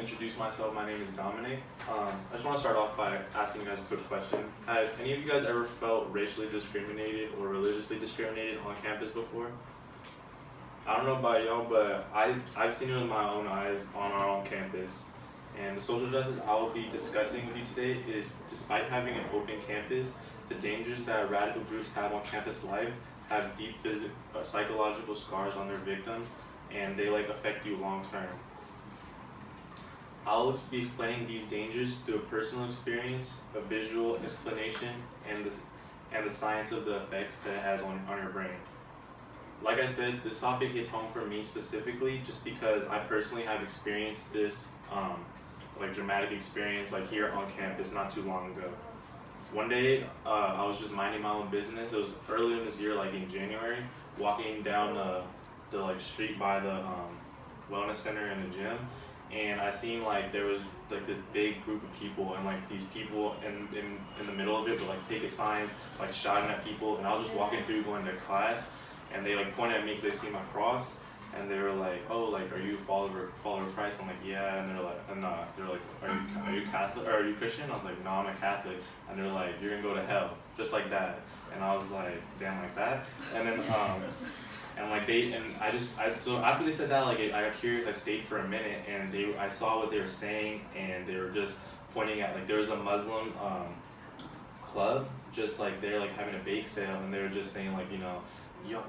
introduce myself. My name is Dominic. I just want to start off by asking you guys a quick question. Have any of you guys ever felt racially discriminated or religiously discriminated on campus before? I don't know about y'all, but I've seen it with my own eyes on our own campus. And the social justice I will be discussing with you today is, despite having an open campus, the dangers that radical groups have on campus life have deep psychological scars on their victims, and they affect you long term. I'll be explaining these dangers through a personal experience, a visual explanation, and the science of the effects that it has on your brain. Like I said, this topic hits home for me specifically just because I personally have experienced this dramatic experience here on campus not too long ago. One day, I was just minding my own business. It was earlier this year, in January, walking down the street by the wellness center and the gym, and I seen there was this big group of people, and these people in the middle of it with picket signs, shouting at people, and I was just walking through going to class, and they pointed at me because they see my cross, and they were oh, are you a follower of Christ? I'm yeah, and they're are you Catholic, or are you Christian? I was no, I'm a Catholic, and they're you're gonna go to hell, just like that, and I was damn, like that, and then so after they said that, I got curious. I stayed for a minute, and I saw what they were saying, and they were just pointing at there was a Muslim club, just they're having a bake sale, and they were just saying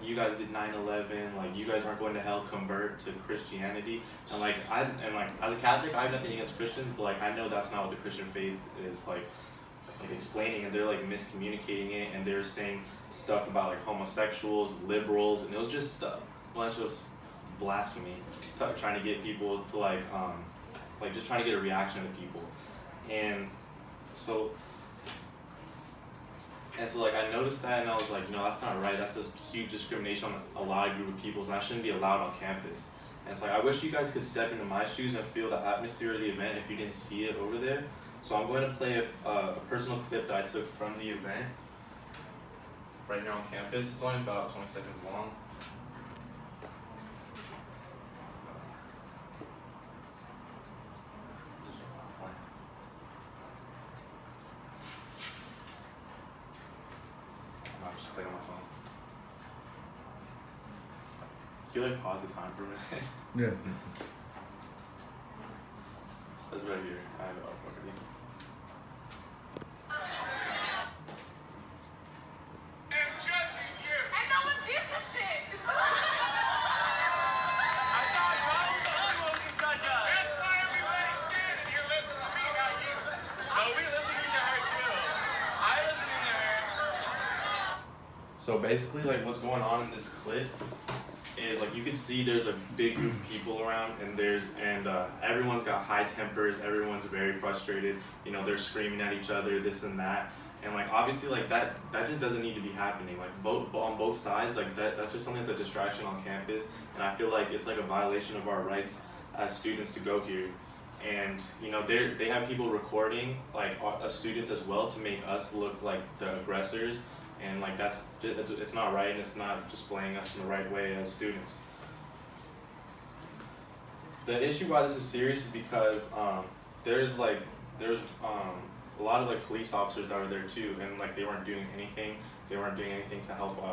you guys did 9/11, you guys aren't going to hell, convert to Christianity, and as a Catholic, I have nothing against Christians, but I know that's not what the Christian faith is explaining, and they're miscommunicating it, and they're saying stuff about homosexuals, liberals, and it was just a bunch of blasphemy, trying to get people to just trying to get a reaction to people, and so I noticed that, and I was no, that's not right. That's a huge discrimination on a lot of group of people, and that shouldn't be allowed on campus. And it's I wish you guys could step into my shoes and feel the atmosphere of the event if you didn't see it over there. So I'm going to play a personal clip that I took from the event right here on campus. It's only about 20 seconds long. I'm just playing on my phone. Can you pause the time for a minute? Yeah. That's right here. I have it up already. So basically, what's going on in this clip is you can see there's a big group of people around, and everyone's got high tempers. Everyone's very frustrated. They're screaming at each other, this and that, and obviously that just doesn't need to be happening. On both sides, that's just something that's a distraction on campus, and I feel it's a violation of our rights as students to go here. And they have people recording us students as well to make us look like the aggressors. And it's not right, and it's not displaying us in the right way as students. The issue why this is serious is because there's a lot of police officers that were there too, and they weren't doing anything. They weren't doing anything to help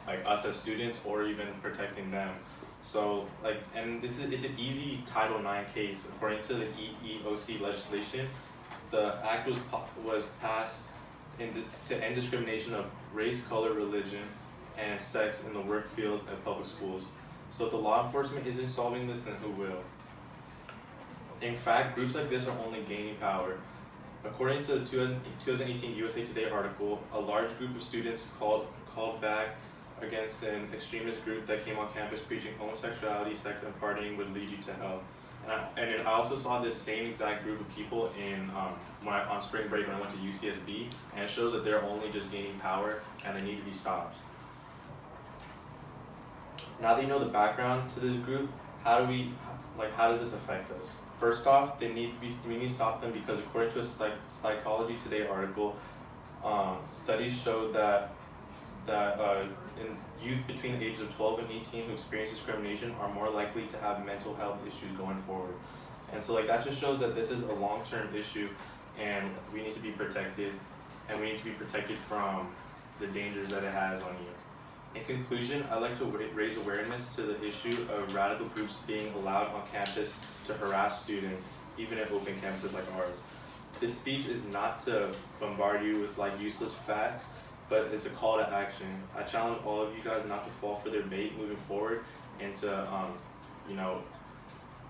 us as students or even protecting them. So and it's an easy Title IX case. According to the EEOC legislation, the act was passed to end discrimination of race, color, religion, and sex in the work fields and public schools. So if the law enforcement isn't solving this, then who will? In fact, groups like this are only gaining power. According to the 2018 USA Today article, a large group of students called back against an extremist group that came on campus preaching homosexuality, sex, and partying would lead you to hell. And I also saw this same exact group of people on spring break when I went to UCSB, and it shows that they're only just gaining power, and they need to be stopped. Now that you know the background to this group, how does this affect us? First off, we need to stop them because according to a Psychology Today article, studies showed that in youth between the ages of 12 and 18 who experience discrimination are more likely to have mental health issues going forward. And so like that just shows that this is a long-term issue, and we need to be protected, and we need to be protected from the dangers that it has on you. In conclusion, I'd like to raise awareness to the issue of radical groups being allowed on campus to harass students, even at open campuses like ours. This speech is not to bombard you with like useless facts, but it's a call to action. I challenge all of you guys not to fall for their bait moving forward, and to, you know,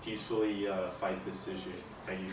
peacefully fight this issue. Thank you.